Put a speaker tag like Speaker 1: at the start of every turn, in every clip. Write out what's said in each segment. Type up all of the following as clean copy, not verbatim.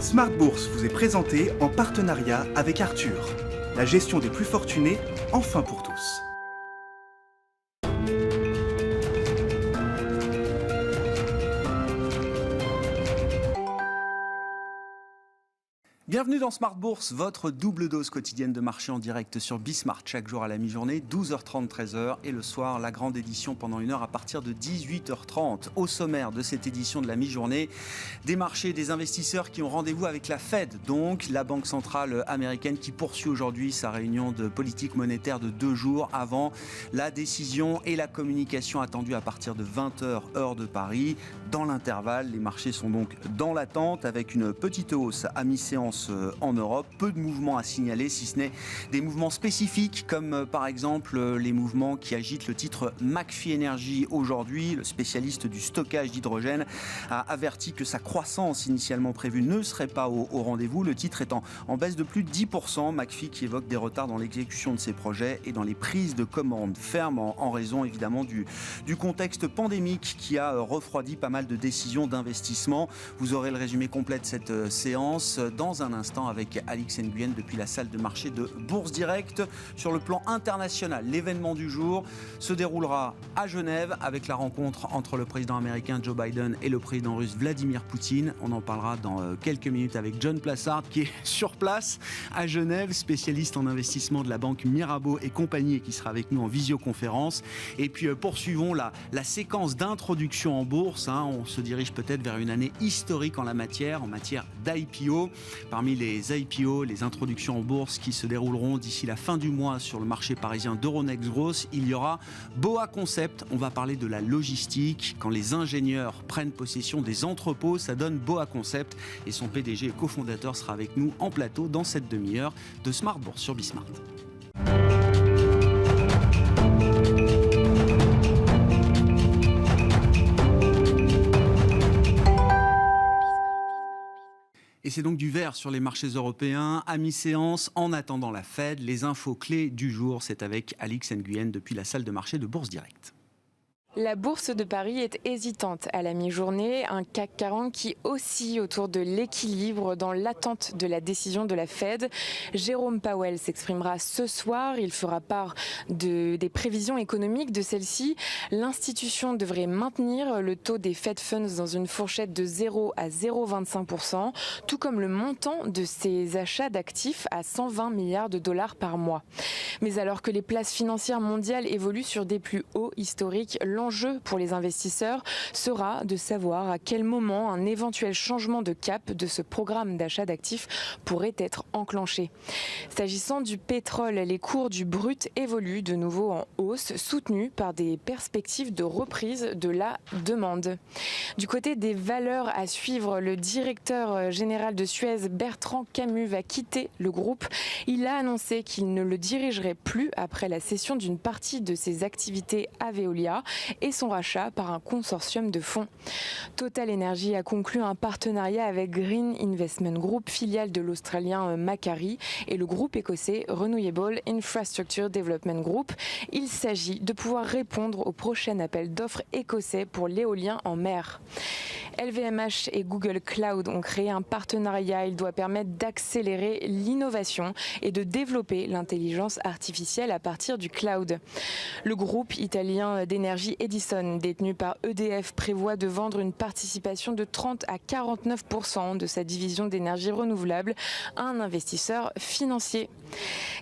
Speaker 1: Smart Bourse vous est présenté en partenariat avec Arthur. La gestion des plus fortunés, enfin pour tous. Bienvenue dans Smart Bourse, votre double dose quotidienne de marché en direct sur Bismart, chaque jour à la mi-journée, 12h30, 13h, et le soir, la grande édition pendant une heure à partir de 18h30. Au sommaire de cette édition de la mi-journée, des marchés, des investisseurs qui ont rendez-vous avec la Fed, donc la Banque centrale américaine qui poursuit aujourd'hui sa réunion de politique monétaire de 2 jours avant la décision et la communication attendue à partir de 20h heure de Paris. Dans l'intervalle, les marchés sont donc dans l'attente avec une petite hausse à mi-séance en Europe. Peu de mouvements à signaler, si ce n'est des mouvements spécifiques comme par exemple les mouvements qui agitent le titre McPhy Energy aujourd'hui. Le spécialiste du stockage d'hydrogène a averti que sa croissance initialement prévue ne serait pas au rendez-vous. Le titre est en baisse de plus de 10%. McPhy qui évoque des retards dans l'exécution de ses projets et dans les prises de commandes fermes en raison évidemment du contexte pandémique qui a refroidi pas mal de décisions d'investissement. Vous aurez le résumé complet de cette séance dans un instant avec Alix Nguyen depuis la salle de marché de Bourse Direct. Sur le plan international, l'événement du jour se déroulera à Genève avec la rencontre entre le président américain Joe Biden et le président russe Vladimir Poutine. On en parlera dans quelques minutes avec John Plassard qui est sur place à Genève, spécialiste en investissement de la banque Mirabeau et compagnie et qui sera avec nous en visioconférence. Et puis poursuivons la séquence d'introduction en bourse. On se dirige peut-être vers une année historique en matière d'IPO. Parmi les IPO, les introductions en bourse qui se dérouleront d'ici la fin du mois sur le marché parisien d'Euronext Growth, il y aura Boa Concept. On va parler de la logistique. Quand les ingénieurs prennent possession des entrepôts, ça donne Boa Concept. Et son PDG et cofondateur sera avec nous en plateau dans cette demi-heure de Smart Bourse sur Bismart. Et c'est donc du vert sur les marchés européens à mi-séance en attendant la Fed. Les infos clés du jour, c'est avec Alix Nguyen depuis la salle de marché de Bourse Direct.
Speaker 2: La bourse de Paris est hésitante à la mi-journée, un CAC 40 qui oscille autour de l'équilibre dans l'attente de la décision de la Fed. Jérôme Powell s'exprimera ce soir, il fera part des prévisions économiques de celle-ci. L'institution devrait maintenir le taux des Fed Funds dans une fourchette de 0 à 0,25%, tout comme le montant de ses achats d'actifs à 120 milliards de dollars par mois. Mais alors que les places financières mondiales évoluent sur des plus hauts historiques, l'enjeu pour les investisseurs sera de savoir à quel moment un éventuel changement de cap de ce programme d'achat d'actifs pourrait être enclenché. S'agissant du pétrole, les cours du brut évoluent de nouveau en hausse, soutenus par des perspectives de reprise de la demande. Du côté des valeurs à suivre, le directeur général de Suez, Bertrand Camus, va quitter le groupe. Il a annoncé qu'il ne le dirigerait plus après la cession d'une partie de ses activités à Veolia et son rachat par un consortium de fonds. Total Energy a conclu un partenariat avec Green Investment Group, filiale de l'Australien Macquarie, et le groupe écossais Renewable Infrastructure Development Group. Il s'agit de pouvoir répondre au prochain appel d'offres écossais pour l'éolien en mer. LVMH et Google Cloud ont créé un partenariat. Il doit permettre d'accélérer l'innovation et de développer l'intelligence artificielle à partir du cloud. Le groupe italien d'énergie Edison, détenu par EDF, prévoit de vendre une participation de 30 à 49% de sa division d'énergie renouvelable à un investisseur financier.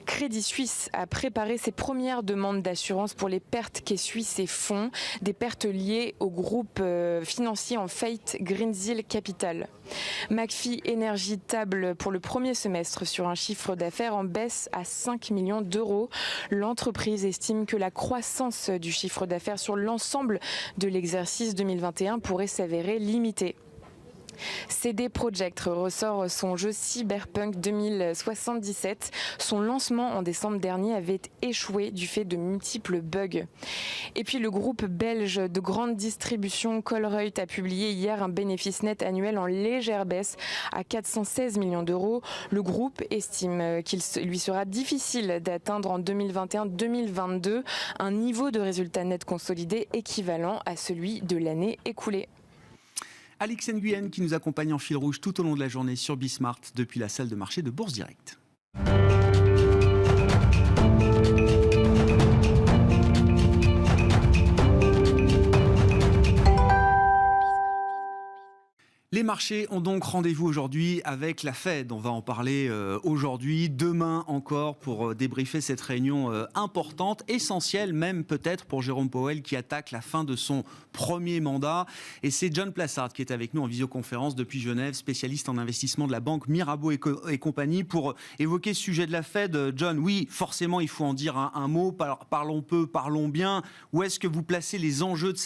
Speaker 2: Crédit Suisse a préparé ses premières demandes d'assurance pour les pertes qu'essuient ses fonds, des pertes liées au groupe financier en faillite Greensill Capital. McPhy Energy table pour le premier semestre sur un chiffre d'affaires en baisse à 5 millions d'euros. L'entreprise estime que la croissance du chiffre d'affaires sur l'ensemble de l'exercice 2021 pourrait s'avérer limitée. CD Projekt ressort son jeu Cyberpunk 2077. Son lancement en décembre dernier avait échoué du fait de multiples bugs. Et puis le groupe belge de grande distribution Colruyt a publié hier un bénéfice net annuel en légère baisse à 416 millions d'euros. Le groupe estime qu'il lui sera difficile d'atteindre en 2021-2022 un niveau de résultat net consolidé équivalent à celui de l'année écoulée.
Speaker 1: Alix Nguyen qui nous accompagne en fil rouge tout au long de la journée sur Bismart depuis la salle de marché de Bourse Direct. Les marchés ont donc rendez-vous aujourd'hui avec la Fed. On va en parler aujourd'hui, demain encore pour débriefer cette réunion importante, essentielle même peut-être pour Jérôme Powell qui attaque la fin de son premier mandat. Et c'est John Plassard qui est avec nous en visioconférence depuis Genève, spécialiste en investissement de la banque Mirabeau et compagnie pour évoquer ce sujet de la Fed. John, oui, forcément il faut en dire un mot, parlons peu, parlons bien. Où est-ce que vous placez les enjeux de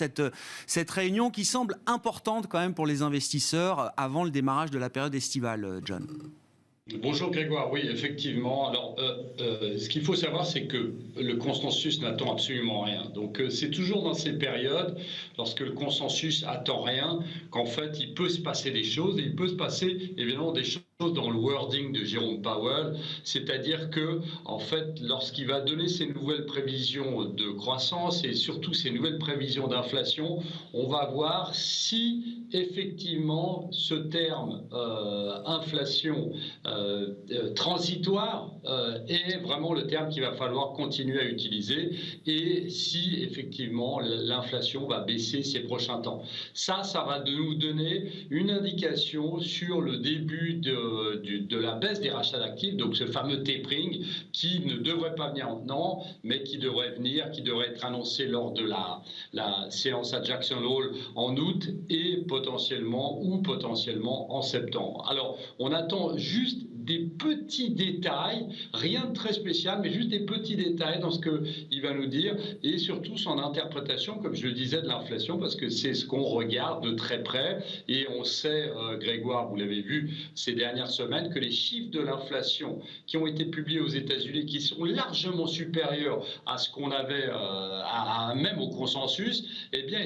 Speaker 1: cette réunion qui semble importante quand même pour les investisseurs avant le démarrage de la période estivale, John?
Speaker 3: Bonjour Grégoire, oui effectivement. Alors ce qu'il faut savoir c'est que le consensus n'attend absolument rien. Donc c'est toujours dans ces périodes, lorsque le consensus attend rien, qu'en fait il peut se passer des choses, et il peut se passer évidemment des choses dans le wording de Jérôme Powell, c'est-à-dire que en fait lorsqu'il va donner ses nouvelles prévisions de croissance et surtout ses nouvelles prévisions d'inflation, on va voir si effectivement ce terme inflation transitoire est vraiment le terme qu'il va falloir continuer à utiliser, et si effectivement l'inflation va baisser ces prochains temps. Ça va nous donner une indication sur le début de la baisse des rachats d'actifs, donc ce fameux tapering qui ne devrait pas venir maintenant, mais qui devrait être annoncé lors de la séance à Jackson Hole en août et potentiellement en septembre. Alors, on attend juste des petits détails, rien de très spécial, mais juste des petits détails dans ce qu'il va nous dire, et surtout son interprétation, comme je le disais, de l'inflation, parce que c'est ce qu'on regarde de très près, et on sait, Grégoire, vous l'avez vu ces dernières semaines, que les chiffres de l'inflation qui ont été publiés aux États-Unis, qui sont largement supérieurs à ce qu'on avait, même au consensus, eh bien,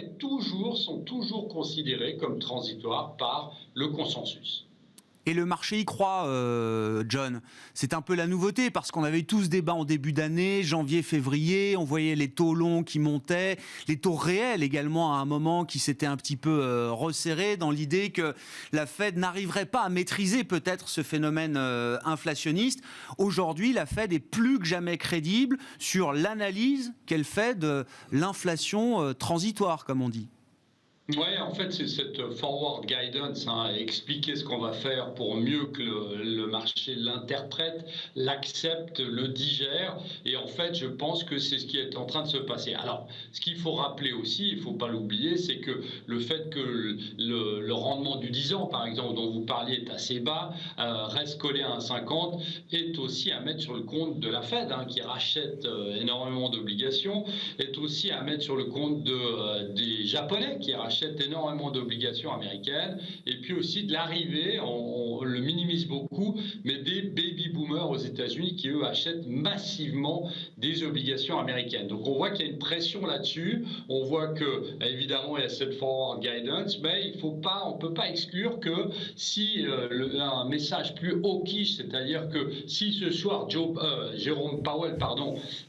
Speaker 3: sont toujours considérés comme transitoires par le consensus.
Speaker 1: Et le marché y croit, John. C'est un peu la nouveauté parce qu'on avait eu tout ce débat en début d'année, janvier, février. On voyait les taux longs qui montaient, les taux réels également à un moment qui s'étaient un petit peu resserrés dans l'idée que la Fed n'arriverait pas à maîtriser peut-être ce phénomène inflationniste. Aujourd'hui, la Fed est plus que jamais crédible sur l'analyse qu'elle fait de l'inflation transitoire, comme on dit.
Speaker 3: Oui, en fait, c'est cette forward guidance, expliquer ce qu'on va faire pour mieux que le marché l'interprète, l'accepte, le digère. Et en fait, je pense que c'est ce qui est en train de se passer. Alors, ce qu'il faut rappeler aussi, il ne faut pas l'oublier, c'est que le fait que le rendement du 10 ans, par exemple, dont vous parliez, est assez bas, reste collé à 1,50, est aussi à mettre sur le compte de la Fed, qui rachète énormément d'obligations, est aussi à mettre sur le compte des Japonais qui rachètent énormément d'obligations américaines, et puis aussi de l'arrivée, on le minimise beaucoup, mais des baby boomers aux États-Unis qui eux achètent massivement des obligations américaines. Donc on voit qu'il y a une pression là-dessus, on voit que évidemment il y a cette forward guidance, mais on ne peut pas exclure que si un message plus hawkish, c'est-à-dire que si ce soir Jérôme Powell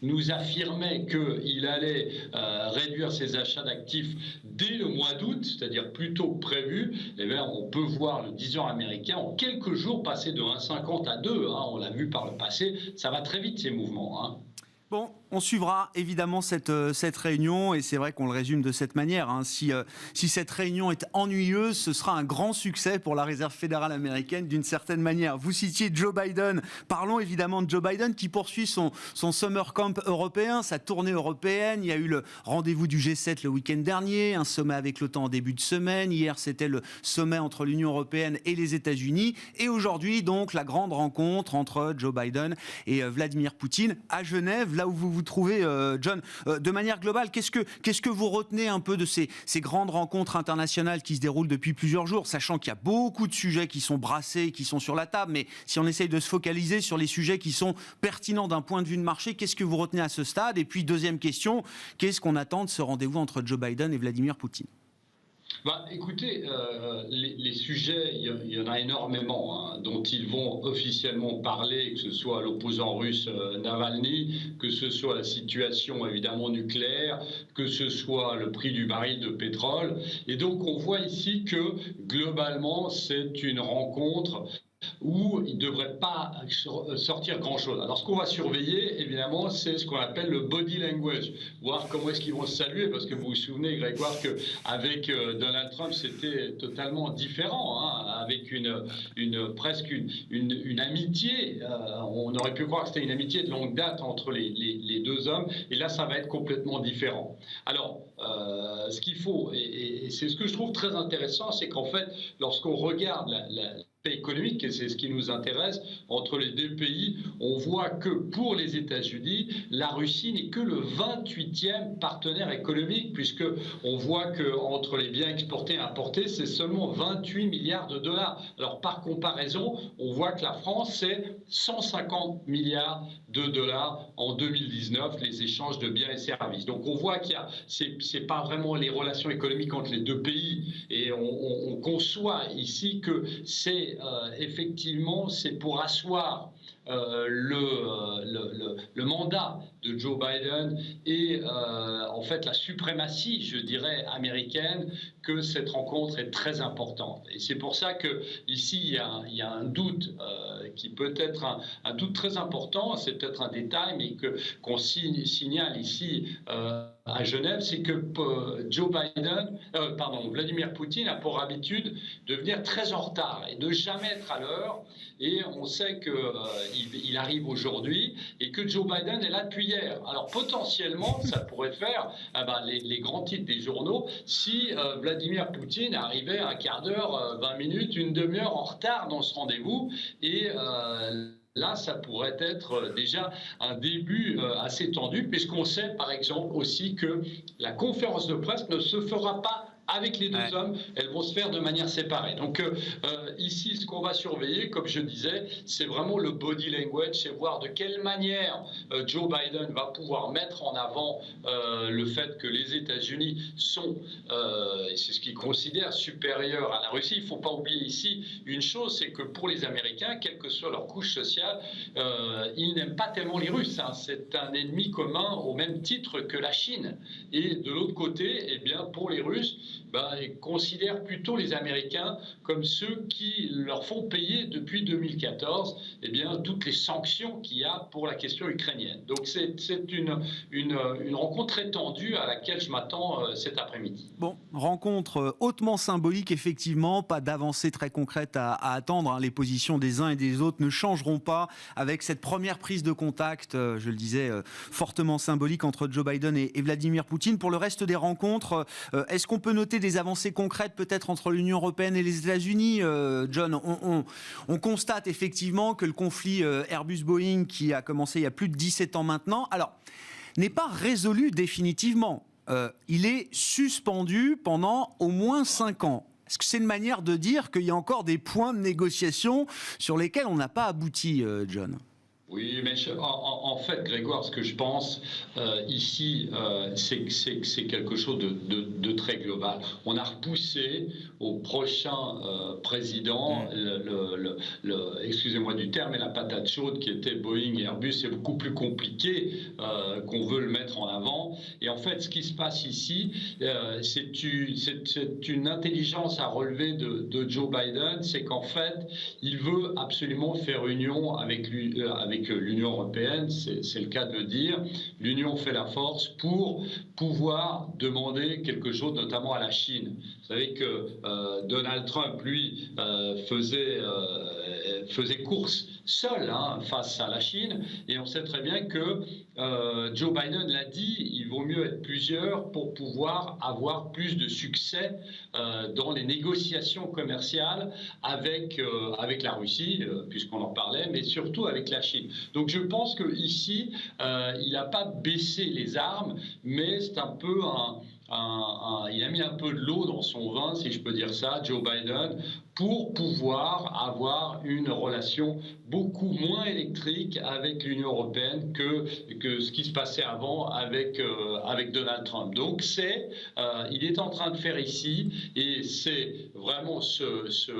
Speaker 3: nous affirmait qu'il allait réduire ses achats d'actifs dès le mois d'août, c'est-à-dire plus tôt que prévu, eh bien, on peut voir le 10 ans américain en quelques jours passer de 1,50 à 2. On l'a vu par le passé, ça va très vite ces mouvements.
Speaker 1: Bon, on suivra évidemment cette réunion, et c'est vrai qu'on le résume de cette manière. Si cette réunion est ennuyeuse, ce sera un grand succès pour la Réserve fédérale américaine d'une certaine manière. Vous citiez Joe Biden. Parlons évidemment de Joe Biden qui poursuit son summer camp européen, sa tournée européenne. Il y a eu le rendez-vous du G7 le week-end dernier, un sommet avec l'OTAN en début de semaine. Hier, c'était le sommet entre l'Union européenne et les États-Unis. Et aujourd'hui, donc, la grande rencontre entre Joe Biden et Vladimir Poutine à Genève, là où vous vous trouvez, John. De manière globale, qu'est-ce que vous retenez un peu de ces grandes rencontres internationales qui se déroulent depuis plusieurs jours, sachant qu'il y a beaucoup de sujets qui sont brassés, qui sont sur la table, mais si on essaye de se focaliser sur les sujets qui sont pertinents d'un point de vue de marché, qu'est-ce que vous retenez à ce stade? Et puis, deuxième question, qu'est-ce qu'on attend de ce rendez-vous entre Joe Biden et Vladimir Poutine?
Speaker 3: Écoutez, les sujets, il y en a énormément dont ils vont officiellement parler, que ce soit l'opposant russe Navalny, que ce soit la situation évidemment nucléaire, que ce soit le prix du baril de pétrole. Et donc on voit ici que globalement c'est une rencontre où il ne devrait pas sortir grand-chose. Alors ce qu'on va surveiller, évidemment, c'est ce qu'on appelle le body language, voir comment est-ce qu'ils vont se saluer, parce que vous vous souvenez, Grégoire, qu'avec Donald Trump, c'était totalement différent, avec presque une amitié. On aurait pu croire que c'était une amitié de longue date entre les deux hommes, et là, ça va être complètement différent. Alors, ce qu'il faut, et c'est ce que je trouve très intéressant, c'est qu'en fait, lorsqu'on regarde la économique, et c'est ce qui nous intéresse, entre les deux pays, on voit que pour les États-Unis, la Russie n'est que le 28e partenaire économique, puisque on voit qu'entre les biens exportés et importés, c'est seulement 28 milliards de dollars. Alors par comparaison, on voit que la France, c'est 150 milliards de dollars en 2019, les échanges de biens et services. Donc on voit c'est pas vraiment les relations économiques entre les deux pays, et on conçoit ici que c'est effectivement, c'est pour asseoir le mandat de Joe Biden et en fait la suprématie, je dirais, américaine, que cette rencontre est très importante. Et c'est pour ça que ici il y a un doute qui peut être un doute très important, c'est peut-être un détail, mais qu'on signale ici à Genève, c'est que Vladimir Poutine a pour habitude de venir très en retard et de jamais être à l'heure. Et on sait qu'il arrive aujourd'hui et que Joe Biden est là depuis hier. Alors potentiellement, ça pourrait faire les grands titres des journaux si Vladimir Poutine arrivait un quart d'heure, 20 minutes, une demi-heure en retard dans ce rendez-vous. Et là, ça pourrait être déjà un début assez tendu, puisqu'on sait par exemple aussi que la conférence de presse ne se fera pas avec les deux hommes, elles vont se faire de manière séparée. Donc ici, ce qu'on va surveiller, comme je disais, c'est vraiment le body language, c'est voir de quelle manière Joe Biden va pouvoir mettre en avant le fait que les États-Unis sont, c'est ce qu'ils considèrent, supérieurs à la Russie. Il ne faut pas oublier ici une chose, c'est que pour les Américains, quelle que soit leur couche sociale, ils n'aiment pas tellement les Russes. C'est un ennemi commun au même titre que la Chine. Et de l'autre côté, eh bien, pour les Russes, ils considèrent plutôt les Américains comme ceux qui leur font payer depuis 2014 toutes les sanctions qu'il y a pour la question ukrainienne. Donc c'est une rencontre très tendue à laquelle je m'attends cet après-midi.
Speaker 1: Bon, rencontre hautement symbolique, effectivement, pas d'avancée très concrète à attendre. Les positions des uns et des autres ne changeront pas avec cette première prise de contact, je le disais, fortement symbolique entre Joe Biden et Vladimir Poutine. Pour le reste des rencontres, est-ce qu'on peut noter des avancées concrètes peut-être entre l'Union européenne et les États-Unis, John? On constate effectivement que le conflit Airbus-Boeing, qui a commencé il y a plus de 17 ans maintenant, n'est pas résolu définitivement. Il est suspendu pendant au moins 5 ans. Est-ce que c'est une manière de dire qu'il y a encore des points de négociation sur lesquels on n'a pas abouti, John?
Speaker 3: Oui, mais en fait, Grégoire, ce que je pense ici, c'est quelque chose de très global. On a repoussé au prochain président, excusez-moi du terme, mais la patate chaude qui était Boeing et Airbus. C'est beaucoup plus compliqué qu'on veut le mettre en avant. Et en fait, ce qui se passe ici, c'est une intelligence à relever de Joe Biden, c'est qu'en fait, il veut absolument faire union avec l'Union européenne, c'est le cas de le dire. L'Union fait la force pour pouvoir demander quelque chose, notamment à la Chine. Vous savez que Donald Trump, lui, faisait course seul face à la Chine, et on sait très bien que Joe Biden l'a dit, il vaut mieux être plusieurs pour pouvoir avoir plus de succès dans les négociations commerciales avec la Russie, puisqu'on en parlait, mais surtout avec la Chine. Donc je pense qu'ici, il n'a pas baissé les armes, mais c'est un peu il a mis un peu de l'eau dans son vin, si je peux dire ça, Joe Biden, pour pouvoir avoir une relation beaucoup moins électrique avec l'Union européenne que ce qui se passait avant avec Donald Trump. Donc il est en train de faire ici, et c'est vraiment cette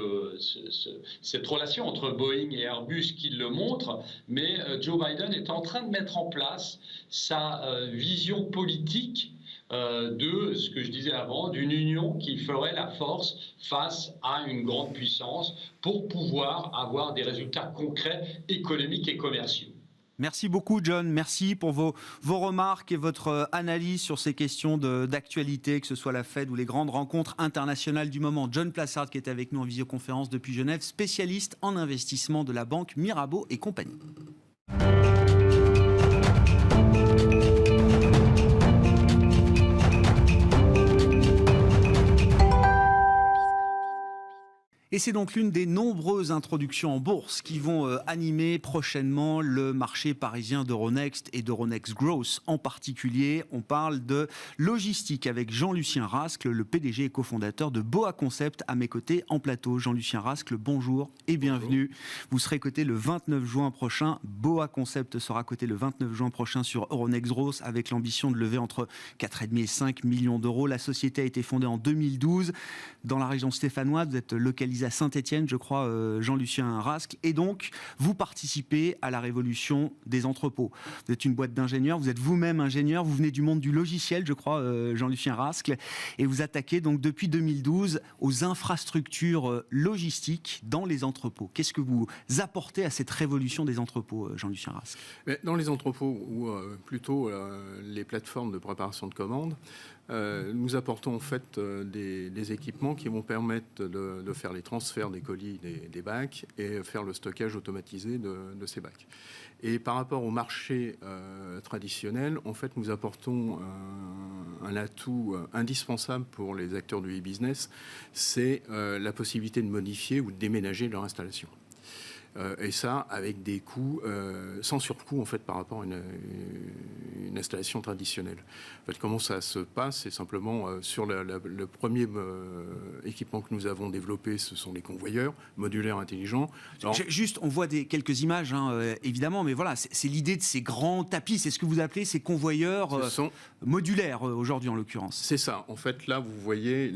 Speaker 3: relation entre Boeing et Airbus qui le montre, mais Joe Biden est en train de mettre en place sa vision politique de ce que je disais avant, d'une union qui ferait la force face à une grande puissance pour pouvoir avoir des résultats concrets économiques et commerciaux.
Speaker 1: Merci beaucoup, John. Merci pour vos remarques et votre analyse sur ces questions d'actualité, que ce soit la Fed ou les grandes rencontres internationales du moment. John Plassard, qui est avec nous en visioconférence depuis Genève, spécialiste en investissement de la banque Mirabeau et compagnie. Et c'est donc l'une des nombreuses introductions en bourse qui vont animer prochainement le marché parisien d'Euronext et d'Euronext Growth en particulier. On parle de logistique avec Jean-Lucien Rascle, le PDG et cofondateur de Boa Concept, à mes côtés en plateau. Jean-Lucien Rascle, bonjour et bienvenue. Bonjour. Vous serez coté le 29 juin prochain. Boa Concept sera coté le 29 juin prochain sur Euronext Growth avec l'ambition de lever entre 4,5 et 5 millions d'euros. La société a été fondée en 2012 dans la région stéphanoise. Vous êtes localisé à Saint-Étienne, je crois, Jean-Lucien Rascle. Et donc, vous participez à la révolution des entrepôts. Vous êtes une boîte d'ingénieurs, vous êtes vous-même ingénieur, vous venez du monde du logiciel, je crois, Jean-Lucien Rascle, et vous attaquez donc depuis 2012 aux infrastructures logistiques dans les entrepôts. Qu'est-ce que vous apportez à cette révolution des entrepôts, Jean-Lucien Rascle ?
Speaker 4: Dans les entrepôts, ou plutôt les plateformes de préparation de commandes, nous apportons en fait des équipements qui vont permettre de faire les transferts des colis, des bacs, et faire le stockage automatisé de ces bacs. Et par rapport au marché traditionnel, en fait, nous apportons un atout indispensable pour les acteurs du e-business, c'est la possibilité de modifier ou de déménager leur installation. Et ça, avec des coûts sans surcoût en fait par rapport à une installation traditionnelle. En fait, comment ça se passe ? C'est simplement sur le premier équipement que nous avons développé, ce sont les convoyeurs modulaires intelligents. Alors,
Speaker 1: juste, on voit quelques images, évidemment, mais voilà, c'est l'idée de ces grands tapis, c'est ce que vous appelez ces convoyeurs modulaires aujourd'hui en l'occurrence.
Speaker 4: C'est ça. En fait, là, vous voyez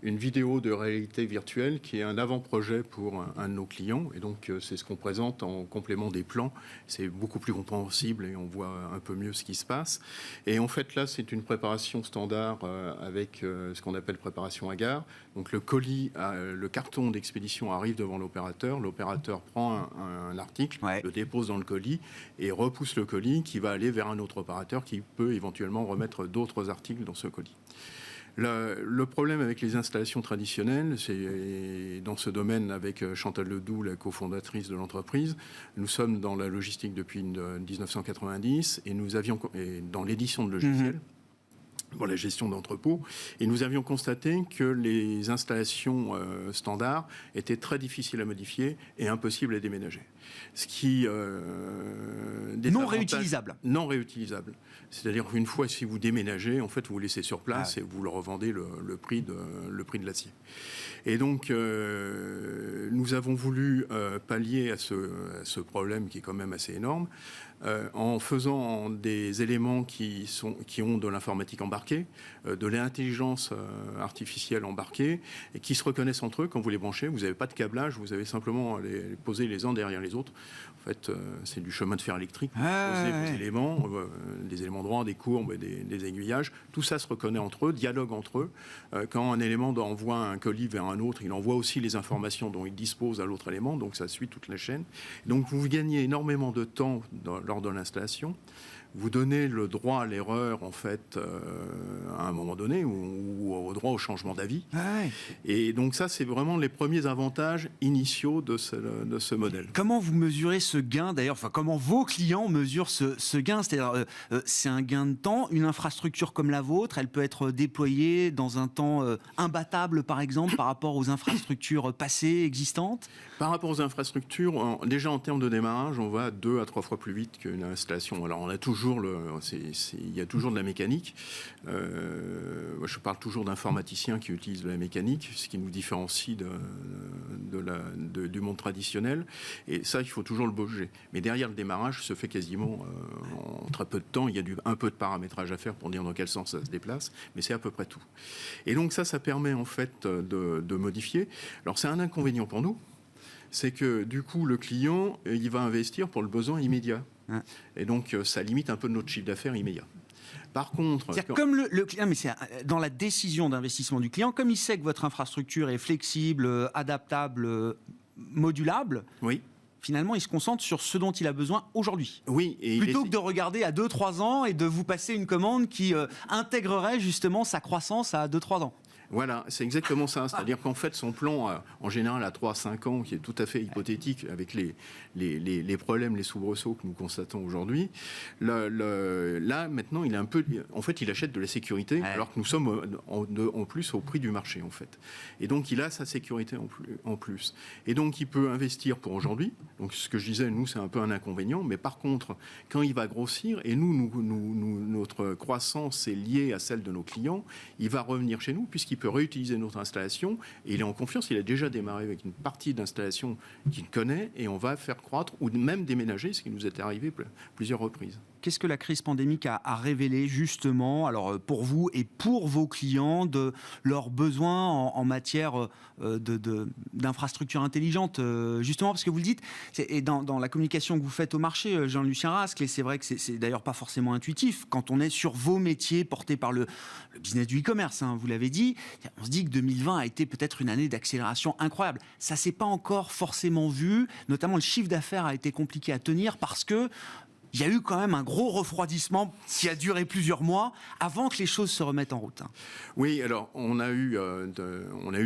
Speaker 4: une vidéo de réalité virtuelle qui est un avant-projet pour un de nos clients. Et donc, c'est ce qu'on présente en complément des plans. C'est beaucoup plus compréhensible et on voit un peu mieux ce qui se passe. Et en fait, là, c'est une préparation standard avec ce qu'on appelle préparation à gare. Donc, le colis, le carton d'expédition arrive devant l'opérateur. L'opérateur prend un article, le dépose dans le colis et repousse le colis qui va aller vers un autre opérateur qui peut éventuellement remettre d'autres articles dans ce colis. Le problème avec les installations traditionnelles, c'est dans ce domaine avec Chantal Ledoux, la cofondatrice de l'entreprise, nous sommes dans la logistique depuis 1990 et nous avions dans l'édition de logiciels. Pour la gestion d'entrepôts, et nous avions constaté que les installations standards étaient très difficiles à modifier et impossibles à déménager. Ce qui
Speaker 1: non réutilisable.
Speaker 4: Non réutilisable. C'est-à-dire qu'une fois, si vous déménagez, en fait, vous laissez sur place et vous le revendez le prix de l'acier. Et donc, nous avons voulu pallier à ce problème qui est quand même assez énorme, en faisant des éléments qui ont de l'informatique embarquée, de l'intelligence artificielle embarquée, et qui se reconnaissent entre eux quand vous les branchez. Vous n'avez pas de câblage, vous avez simplement à les poser les uns derrière les autres. En fait, c'est du chemin de fer électrique. Vous posez vos éléments, des éléments droits, des courbes, des aiguillages. Tout ça se reconnaît entre eux, dialogue entre eux. Quand un élément envoie un colis vers un autre, il envoie aussi les informations dont il dispose à l'autre élément, donc ça suit toute la chaîne. Donc vous gagnez énormément de temps lors de l'installation. Vous donnez le droit à l'erreur, en fait, à un moment donné, ou au droit au changement d'avis. Et donc ça, c'est vraiment les premiers avantages initiaux de ce modèle.
Speaker 1: Comment vous mesurez ce gain, d'ailleurs, enfin, comment vos clients mesurent ce gain ? C'est-à-dire, c'est un gain de temps. Une infrastructure comme la vôtre, elle peut être déployée dans un temps imbattable, par exemple, par rapport aux infrastructures passées, existantes ?
Speaker 4: Par rapport aux infrastructures, déjà en termes de démarrage, on va 2 à 3 fois plus vite qu'une installation. Alors, on a toujours toujours il y a toujours de la mécanique. Moi, je parle toujours d'informaticiens qui utilisent de la mécanique, ce qui nous différencie du monde traditionnel. Et ça, il faut toujours le bouger. Mais derrière, le démarrage se fait quasiment en très peu de temps. Il y a un peu de paramétrage à faire pour dire dans quel sens ça se déplace, mais c'est à peu près tout. Et donc ça permet en fait de modifier. Alors c'est un inconvénient pour nous, c'est que du coup le client il va investir pour le besoin immédiat. Et donc ça limite un peu notre chiffre d'affaires immédiat. Par contre,
Speaker 1: comme le client, mais c'est dans la décision d'investissement du client, comme il sait que votre infrastructure est flexible, adaptable, modulable.
Speaker 4: Oui.
Speaker 1: Finalement, il se concentre sur ce dont il a besoin aujourd'hui.
Speaker 4: Oui,
Speaker 1: plutôt que de regarder à 2-3 ans et de vous passer une commande qui intégrerait justement sa croissance à 2-3 ans.
Speaker 4: Voilà, c'est exactement ça. C'est-à-dire qu'en fait, son plan, en général, à 3-5 ans, qui est tout à fait hypothétique avec les problèmes, les soubresauts que nous constatons aujourd'hui, là, maintenant, il est un peu... En fait, il achète de la sécurité, alors que nous sommes en plus au prix du marché, en fait. Et donc, il a sa sécurité en plus. Et donc, il peut investir pour aujourd'hui. Donc, ce que je disais, nous, c'est un peu un inconvénient. Mais par contre, quand il va grossir, et notre croissance est liée à celle de nos clients, il va revenir chez nous, puisqu'il peut réutiliser notre installation et il est en confiance, il a déjà démarré avec une partie d'installation qu'il connaît et on va faire croître ou même déménager, ce qui nous est arrivé plusieurs reprises.
Speaker 1: Qu'est-ce que la crise pandémique a révélé justement, alors pour vous et pour vos clients, de leurs besoins en matière d'infrastructures intelligentes, justement parce que vous le dites, et dans la communication que vous faites au marché, Jean-Lucien Rascle, et c'est vrai que c'est d'ailleurs pas forcément intuitif, quand on est sur vos métiers portés par le business du e-commerce, vous l'avez dit, on se dit que 2020 a été peut-être une année d'accélération incroyable. Ça s'est pas encore forcément vu, notamment le chiffre d'affaires a été compliqué à tenir parce que il y a eu quand même un gros refroidissement qui a duré plusieurs mois avant que les choses se remettent en route.
Speaker 4: Oui, alors on a eu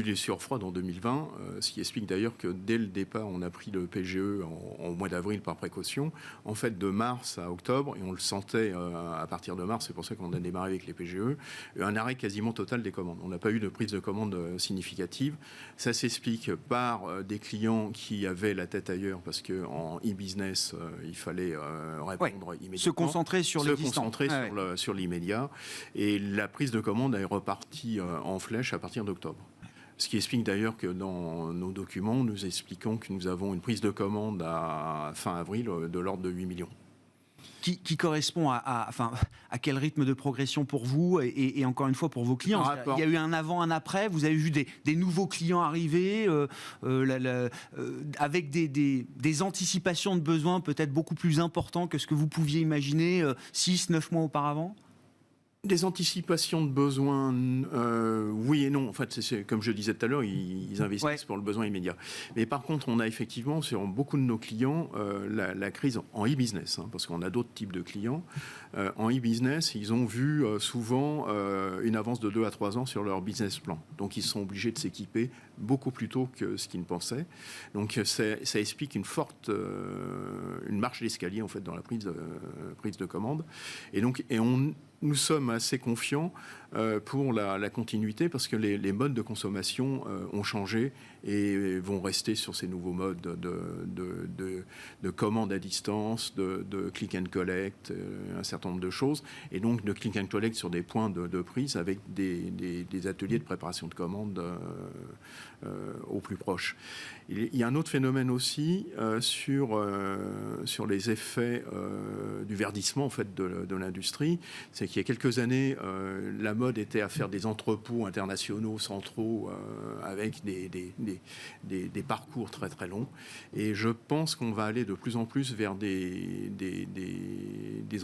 Speaker 4: des sueurs froides en 2020, ce qui explique d'ailleurs que dès le départ, on a pris le PGE en mois d'avril par précaution. En fait, de mars à octobre, et on le sentait à partir de mars, c'est pour ça qu'on a démarré avec les PGE, un arrêt quasiment total des commandes. On n'a pas eu de prise de commande significative. Ça s'explique par des clients qui avaient la tête ailleurs parce qu'en e-business, il fallait répondre immédiatement.
Speaker 1: Se concentrer sur l'existant.
Speaker 4: Sur l'immédiat. Et la prise de commande est repartie en flèche à partir d'octobre. Ce qui explique d'ailleurs que dans nos documents, nous expliquons que nous avons une prise de commande à fin avril de l'ordre de 8 millions.
Speaker 1: Qui correspond à quel rythme de progression pour vous et encore une fois pour vos clients. Il y a eu un avant, un après, vous avez vu des nouveaux clients arriver avec des anticipations de besoins peut-être beaucoup plus importants que ce que vous pouviez imaginer 6-9 mois auparavant.
Speaker 4: Des anticipations de besoins, oui et non. En fait, c'est comme je disais tout à l'heure, ils investissent pour le besoin immédiat. Mais par contre, on a effectivement sur beaucoup de nos clients la crise en e-business, parce qu'on a d'autres types de clients. En e-business, ils ont vu souvent une avance de 2 à 3 ans sur leur business plan. Donc, ils sont obligés de s'équiper beaucoup plus tôt que ce qu'ils ne pensaient. Donc, ça explique une marche d'escalier en fait dans la prise de commande. Nous sommes assez confiants pour la continuité parce que les modes de consommation ont changé et vont rester sur ces nouveaux modes de commande à distance, de click and collect, un certain nombre de choses, et donc de click and collect sur des points de prise avec des ateliers de préparation de commandes au plus proche. Il y a un autre phénomène aussi sur les effets du verdissement en fait, de l'industrie, c'est qu'il y a quelques années, la mode était à faire des entrepôts internationaux centraux avec des parcours très très longs. Et je pense qu'on va aller de plus en plus vers des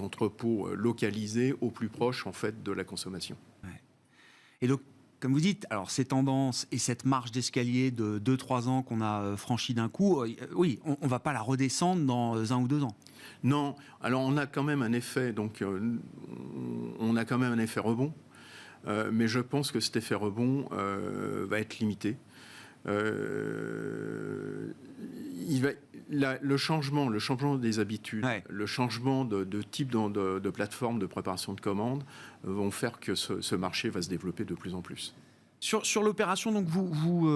Speaker 4: entrepôts localisés au plus proche en fait, de la consommation.
Speaker 1: Ouais. Et donc, comme vous dites, alors ces tendances et cette marche d'escalier de 2-3 ans qu'on a franchie d'un coup, oui, on ne va pas la redescendre dans 1 ou 2 ans.
Speaker 4: Non, alors on a quand même un effet, rebond, mais je pense que cet effet rebond va être limité. Le changement des habitudes, le changement de type de plateforme de préparation de commandes vont faire que ce marché va se développer de plus en plus.
Speaker 1: Sur l'opération, donc vous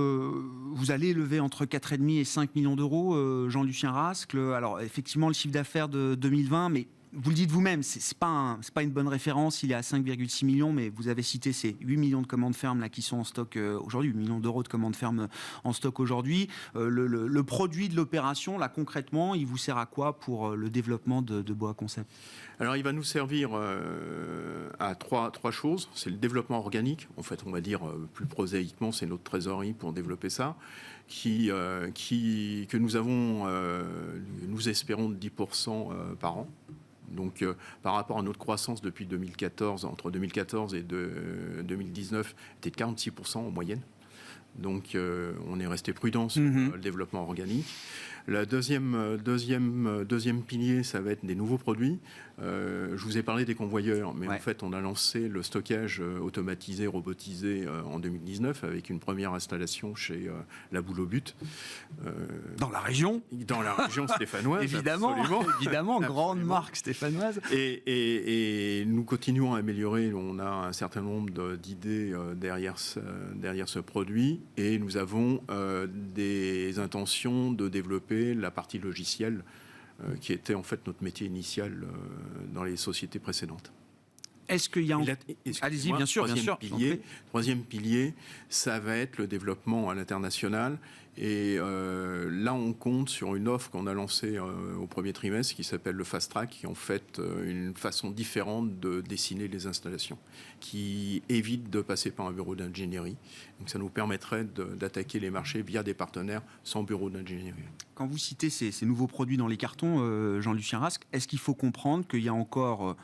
Speaker 1: allez lever entre 4,5 et 5 millions d'euros, Jean-Lucien Rascle. Alors effectivement, le chiffre d'affaires de 2020, mais vous le dites vous-même, c'est pas une bonne référence. Il est à 5,6 millions, mais vous avez cité ces 8 millions de commandes fermes là, qui sont en stock aujourd'hui, 8 millions d'euros de commandes fermes en stock aujourd'hui. Le produit de l'opération, là concrètement, il vous sert à quoi pour le développement de Boa Concept?
Speaker 4: Alors, il va nous servir à trois choses. C'est le développement organique. En fait, on va dire plus prosaïquement, c'est notre trésorerie pour développer ça, que nous avons, nous espérons, de 10% par an. Donc, par rapport à notre croissance depuis 2014, entre 2014 et 2019, était de 46% en moyenne. Donc, on est resté prudent sur le développement organique. Le deuxième pilier, ça va être des nouveaux produits. Je vous ai parlé des convoyeurs, mais en fait, on a lancé le stockage automatisé, robotisé en 2019 avec une première installation chez La Boule au But.
Speaker 1: Dans la région
Speaker 4: stéphanoise.
Speaker 1: évidemment, grande marque stéphanoise.
Speaker 4: Et nous continuons à améliorer. On a un certain nombre d'idées derrière ce produit et nous avons des intentions de développer la partie logicielle qui était en fait notre métier initial dans les sociétés précédentes.
Speaker 1: Est-ce qu'il y a... Allez-y, bien sûr.
Speaker 4: Troisième pilier, ça va être le développement à l'international. Et là, on compte sur une offre qu'on a lancée au premier trimestre qui s'appelle le Fast Track, qui est en fait une façon différente de dessiner les installations, qui évite de passer par un bureau d'ingénierie. Donc ça nous permettrait d'attaquer les marchés via des partenaires sans bureau d'ingénierie.
Speaker 1: Quand vous citez ces nouveaux produits dans les cartons, Jean-Lucien Rasque, est-ce qu'il faut comprendre qu'il y a encore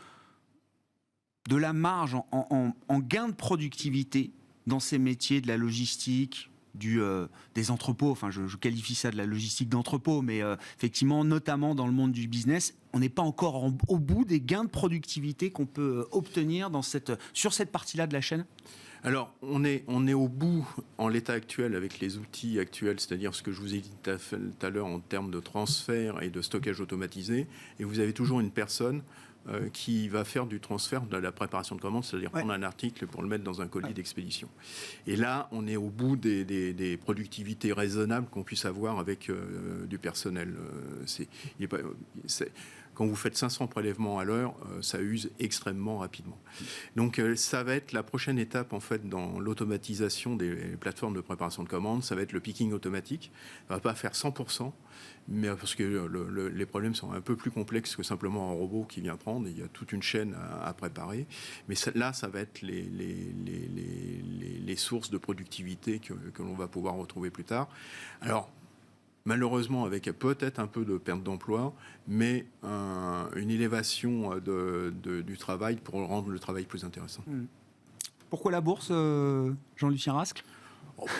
Speaker 1: de la marge en gain de productivité dans ces métiers de la logistique, des entrepôts, enfin je qualifie ça de la logistique d'entrepôt, mais effectivement, notamment dans le monde du business, on n'est pas encore au bout des gains de productivité qu'on peut obtenir sur cette partie-là de la chaîne?
Speaker 4: Alors, on est au bout en l'état actuel avec les outils actuels, c'est-à-dire ce que je vous ai dit tout à l'heure en termes de transfert et de stockage automatisé, et vous avez toujours une personne qui va faire du transfert de la préparation de commande, c'est-à-dire prendre un article pour le mettre dans un colis d'expédition. Et là, on est au bout des productivités raisonnables qu'on puisse avoir avec du personnel. Quand vous faites 500 prélèvements à l'heure, ça use extrêmement rapidement. Donc ça va être la prochaine étape en fait dans l'automatisation des plateformes de préparation de commandes. Ça va être le picking automatique. Ça ne va pas faire 100%, mais parce que les problèmes sont un peu plus complexes que simplement un robot qui vient prendre. Il y a toute une chaîne à préparer. Mais là, ça va être les sources de productivité que l'on va pouvoir retrouver plus tard. Alors, malheureusement, avec peut-être un peu de perte d'emploi, mais une élévation du travail pour rendre le travail plus intéressant.
Speaker 1: Pourquoi la bourse, Jean-Lucien Rasque?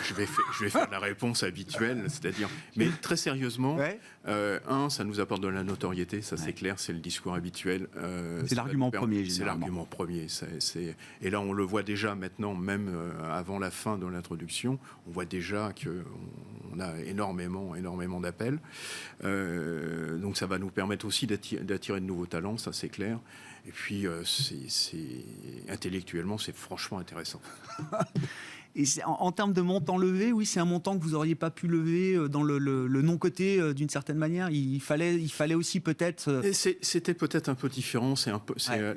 Speaker 4: Je vais faire la réponse habituelle, c'est-à-dire, mais très sérieusement, ça nous apporte de la notoriété, ça c'est clair, c'est le discours habituel.
Speaker 1: C'est l'argument premier, généralement.
Speaker 4: C'est l'argument premier. Et là, on le voit déjà maintenant, même avant la fin de l'introduction, on voit déjà qu'on a énormément d'appels. Donc ça va nous permettre aussi d'attirer de nouveaux talents, ça c'est clair. Et puis, intellectuellement, c'est franchement intéressant.
Speaker 1: Et en termes de montant levé, oui, c'est un montant que vous n'auriez pas pu lever dans le non-coté d'une certaine manière. Il fallait aussi peut-être...
Speaker 4: C'était peut-être un peu différent.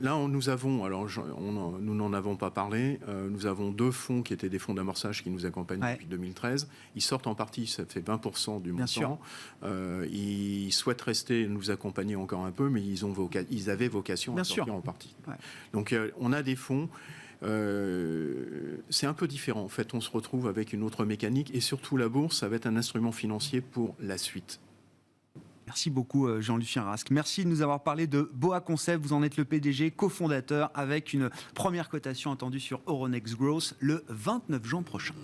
Speaker 4: Là, nous avons, alors nous n'en avons pas parlé, nous avons 2 fonds qui étaient des fonds d'amorçage qui nous accompagnent depuis 2013. Ils sortent en partie, ça fait 20% du montant. Ils souhaitent rester, nous accompagner encore un peu, mais ils avaient vocation à sortir en partie. Donc, on a des fonds... c'est un peu différent. En fait, on se retrouve avec une autre mécanique et surtout la bourse, ça va être un instrument financier pour la suite.
Speaker 1: Merci beaucoup Jean-Lucien Rasque. Merci de nous avoir parlé de Boa Concept. Vous en êtes le PDG, cofondateur, avec une première cotation attendue sur Euronext Growth le 29 juin prochain.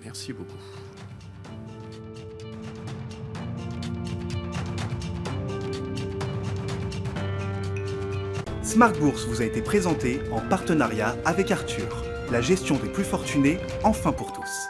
Speaker 4: Merci beaucoup.
Speaker 5: Smart Bourse vous a été présenté en partenariat avec Arthur, la gestion des plus fortunés, enfin pour tous.